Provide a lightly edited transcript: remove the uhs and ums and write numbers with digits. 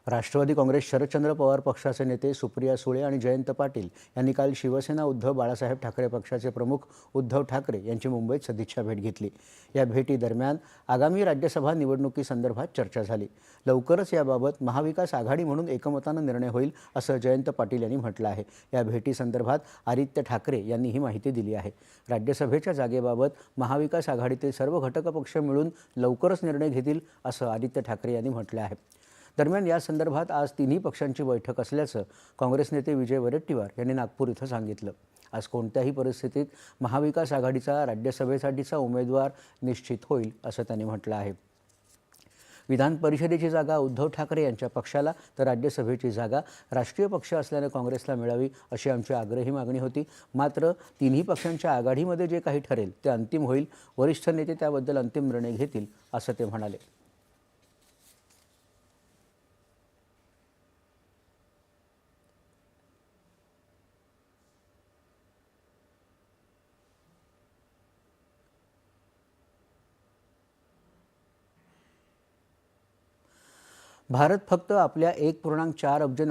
राष्ट्रवादी काँग्रेस शरदचंद्र पवार पक्षाचे नेते सुप्रिया सुळे आणि जयंत पाटील यांनी काल शिवसेना उद्धव बाळासाहेब ठाकरे पक्षाचे प्रमुख उद्धव ठाकरे यांची मुंबईत सदिच्छा भेट घेतली। या भेटीदरम्यान आगामी राज्यसभा निवडणुकीसंदर्भात चर्चा झाली। लवकरच याबाबत महाविकास आघाडी म्हणून एकमताने निर्णय होईल असं जयंत पाटील यांनी म्हटलं आहे। या भेटीसंदर्भात आदित्य ठाकरे यांनी ही माहिती दिली आहे। राज्यसभेच्या जागेबाबत महाविकास आघाडीतील सर्व घटक पक्ष मिळून लवकरच निर्णय घेतील असं आदित्य ठाकरे यांनी म्हटलं आहे। दरम्यान या संदर्भात आज तिन्ही पक्षांची बैठक असल्याचं काँग्रेस नेते विजय वडेट्टीवार यांनी नागपूर इथं सांगितलं। आज कोणत्याही परिस्थितीत महाविकास आघाडीचा राज्यसभेसाठीचा उमेदवार निश्चित होईल असं त्यांनी म्हटलं आहे। विधान परिषदेची जागा उद्धव ठाकरे यांच्या पक्षाला तर राज्यसभेची जागा राष्ट्रीय पक्ष असल्याने काँग्रेसला मिळावी अशी आमची आग्रही मागणी होती। मात्र तिन्ही पक्षांच्या आघाडीमध्ये जे काही ठरेल ते अंतिम होईल। वरिष्ठ नेते त्याबद्दल अंतिम निर्णय घेतील असं ते म्हणाले। भारत फक्त आपल्या 1.4 अब्ज